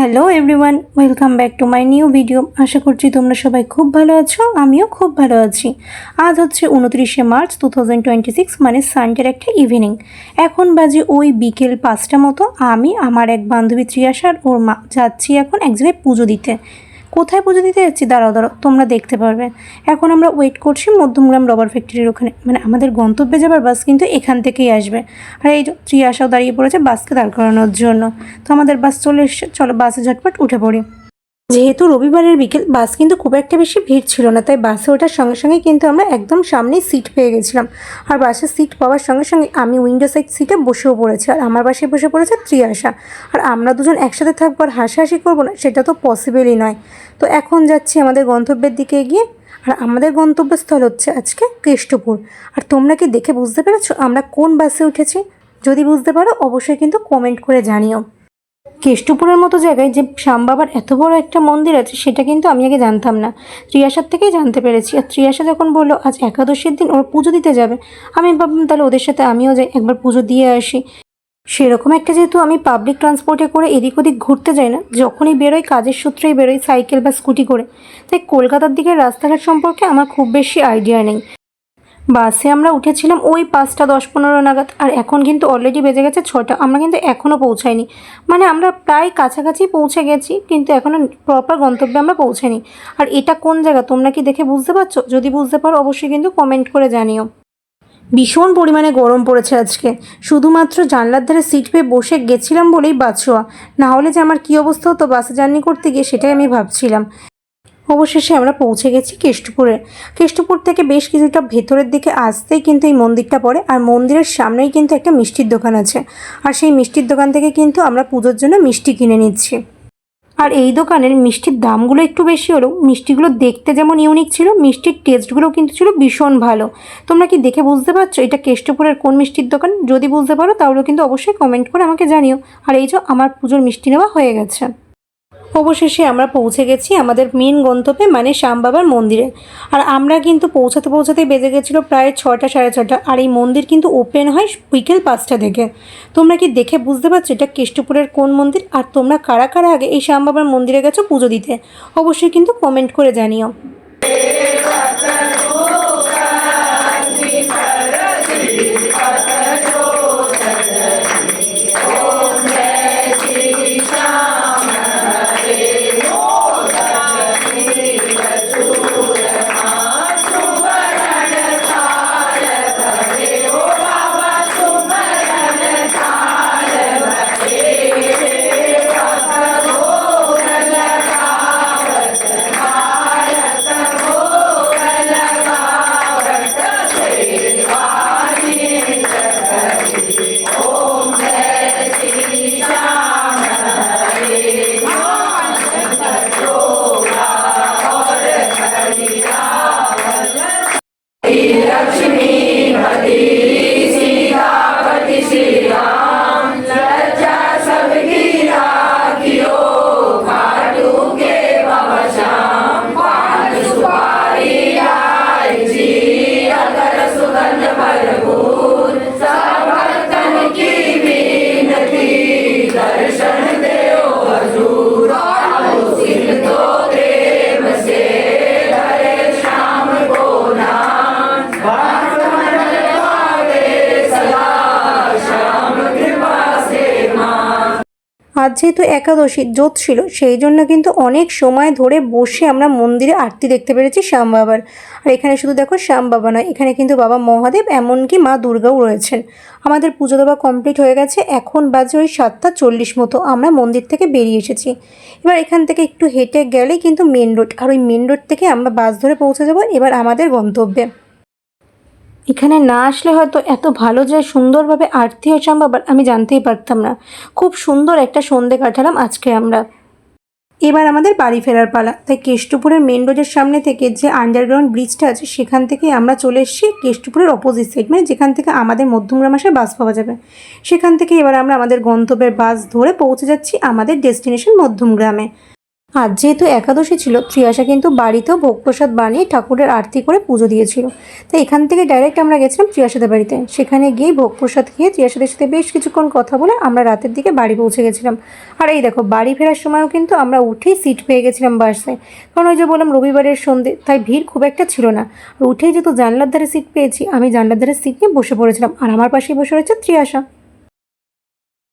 Hello everyone, welcome back to my new video. আশা করছি তোমরা সবাই খুব ভালো আছো, আমিও খুব ভালো আছি। আজ হচ্ছে 29শে মার্চ 2026, মানে সানডের একটা ইভিনিং। এখন বাজে ওই বিকেল 5টা মতো। আমি আমার এক বান্ধবী ত্রিয়াশার ওর মা যাচ্ছি এখন এক জায়গায় পুজো দিতে। কোথায় পুজো দিতে যাচ্ছি দাঁড়াও তোমরা দেখতে পারবে। এখন আমরা ওয়েট করছি মধ্যমগ্রাম রবার ফ্যাক্টরির ওখানে, মানে আমাদের গন্তব্যে যাবার বাস কিন্তু এখান থেকেই আসবে। আর এই ত্রিয়াশাও দাঁড়িয়ে পড়েছে বাসকে দাঁড় করানোর জন্য। তো আমাদের বাস চলে এসছে, চলো বাসে ঝটপট উঠে পড়ি। যেহেতু রবিবারের বিকেল, বাস কিন্তু খুব একটা বেশি ভিড় ছিল না, তাই বাসে ওঠার সঙ্গে সঙ্গে কিন্তু আমরা একদম সামনেই সিট পেয়ে গেছিলাম। আর বাসের সিট পাওয়ার সঙ্গে সঙ্গে আমি উইন্ডো সাইড সিটে বসেও পড়েছি, আর আমার পাশে বসে পড়েছে ত্রিয়াশা। আর আমরা দুজন একসাথে থাকবো আর হাসাহাসি করবো না, সেটা তো পসিবলই নয়। তো এখন যাচ্ছি আমাদের গন্তব্যের দিকে এগিয়ে। আর আমাদের গন্তব্যস্থল হচ্ছে আজকে কেষ্টপুর। আর তোমরা কি দেখে বুঝতে পেরেছো আমরা কোন বাসে উঠেছি? যদি বুঝতে পারো অবশ্যই কিন্তু কমেন্ট করে জানিও। কেষ্টপুরের মতো জায়গায় যে শ্যাম বাবার এত বড় একটা মন্দির আছে, সেটা কিন্তু আমি আগে জানতাম না। ত্রিয়াশার থেকেই জানতে পেরেছি। আর ত্রিয়াশা যখন বললো আজ একাদশীর দিন ওর পুজো দিতে যাবে, আমি ভাবলাম তাহলে ওদের সাথে আমিও যাই, একবার পুজো দিয়ে আসি। সেরকম একটা, যেহেতু আমি পাবলিক ট্রান্সপোর্টে করে এদিক ওদিক ঘুরতে যাই না, যখনই বেরোই কাজের সূত্রেই বেরোই সাইকেল বা স্কুটি করে, তাই কলকাতার দিকের রাস্তাঘাট সম্পর্কে আমার খুব বেশি আইডিয়া নেই। বাসে আমরা উঠেছিলাম ওই 5টা 10-15 নাগাদ, আর এখন কিন্তু অলরেডি বেজে গেছে 6টা। আমরা কিন্তু এখনও পৌঁছাইনি, মানে আমরা প্রায় কাছাকাছি পৌঁছে গেছি, কিন্তু এখনও প্রপার গন্তব্যে আমরা পৌঁছাইনি। আর এটা কোন জায়গা তোমরা কি দেখে বুঝতে পারছো? যদি বুঝতে পারো অবশ্যই কিন্তু কমেন্ট করে জানিও। ভীষণ পরিমাণে গরম পড়েছে আজকে। শুধুমাত্র জানলার ধারে সিট পেয়ে বসে গেছিলাম বলেই বাঁচোয়া, না হলে যে আমার কী অবস্থা হতো বাসে জার্নি করতে গিয়ে, সেটাই আমি ভাবছিলাম। অবশেষে আমরা পৌঁছে গেছি কেষ্টপুরে। কেষ্টপুর থেকে বেশ কিছুটা ভেতরের দিকে আসতেই কিন্তু এই মন্দিরটা পড়ে, আর মন্দিরের সামনেই কিন্তু একটা মিষ্টির দোকান আছে। আর সেই মিষ্টির দোকান থেকে কিন্তু আমরা পুজোর জন্য মিষ্টি কিনে নিচ্ছি। আর এই দোকানের মিষ্টির দামগুলো একটু বেশি হলেও মিষ্টিগুলো দেখতে যেমন ইউনিক ছিল, মিষ্টির টেস্টগুলোও কিন্তু ছিল ভীষণ ভালো। তোমরা কি দেখে বুঝতে পারছো এটা কেষ্টপুরের কোন মিষ্টির দোকান? যদি বুঝতে পারো তাহলেও কিন্তু অবশ্যই কমেন্ট করে আমাকে জানিও। আর এই যে আমার পুজোর মিষ্টি নেওয়া হয়ে গেছে। অবশেষে আমরা পৌঁছে গেছি আমাদের মেন গন্তব্যে, মানে শ্যাম বাবার মন্দিরে। আর আমরা কিন্তু পৌঁছাতে পৌঁছাতে বেজে গেছিলো প্রায় 6টা 6:30। আর এই মন্দির কিন্তু ওপেন হয় বিকেল 5টা থেকে। তোমরা কি দেখে বুঝতে পারছো এটা কেষ্টপুরের কোন মন্দির? আর তোমরা কারা কারা আগে এই শ্যাম বাবার মন্দিরে গেছো পুজো দিতে, অবশ্যই কিন্তু কমেন্ট করে জানিও। আজ যেহেতু একাদশী জোত ছিল, সেই জন্য কিন্তু অনেক সময় ধরে বসে আমরা মন্দিরে আরতি দেখতে পেরেছি শ্যাম বাবার। আর এখানে শুধু দেখো শ্যাম বাবা নয়, এখানে কিন্তু বাবা মহাদেব, এমনকি মা দুর্গাও রয়েছেন। আমাদের পুজো দেওয়া কমপ্লিট হয়ে গেছে, এখন বাজে ওই 7:40 মতো। আমরা মন্দির থেকে বেরিয়ে এসেছি। এবার এখান থেকে একটু হেঁটে গেলেই কিন্তু মেন রোড, আর ওই মেন রোড থেকে আমরা বাস ধরে পৌঁছে যাবো এবার আমাদের গন্তব্যে। এখানে না আসলে হয়তো এত ভালো যে সুন্দরভাবে আরতি হয় শ্যাম বাবার আমি জানতেই পারতাম না। খুব সুন্দর একটা সন্ধে কাটালাম আজকে আমরা। এবার আমাদের বাড়ি ফেরার পালা। তাই কেষ্টপুরের মেন রোডের সামনে থেকে যে আন্ডারগ্রাউন্ড ব্রিজটা আছে, সেখান থেকে আমরা চলে এসেছি কেষ্টপুরের অপোজিট সাইড, মানে যেখান থেকে আমাদের মধ্যমগ্রাম আসার বাস পাওয়া যাবে। সেখান থেকে এবার আমরা আমাদের গন্তব্যের বাস ধরে পৌঁছে যাচ্ছি আমাদের ডেস্টিনেশন মধ্যমগ্রামে। আজ যেহেতু একাদশী ছিল, ত্রিয়াশা কিন্তু বাড়িতেও ভোগ প্রসাদ বানিয়ে ঠাকুরের আরতি করে পুজো দিয়েছিল। তাই এখান থেকে ডাইরেক্ট আমরা গেছিলাম ত্রিয়াশাদের বাড়িতে। সেখানে গিয়ে ভোগ প্রসাদ খেয়ে ত্রিয়াশাদের সাথে বেশ কিছুক্ষণ কথা বলে আমরা রাতের দিকে বাড়ি পৌঁছে গেছিলাম। আর এই দেখো, বাড়ি ফেরার সময়ও কিন্তু আমরা উঠেই সিট পেয়ে গেছিলাম বাসে, কারণ ওই যে বললাম রবিবারের সন্ধে, তাই ভিড় খুব একটা ছিল না। আর উঠেই যেহেতু জানলার ধারে সিট পেয়েছি, আমি জানলার ধারে সিট নিয়ে বসে পড়েছিলাম, আর আমার পাশেই বসে রয়েছে ত্রিয়াশা।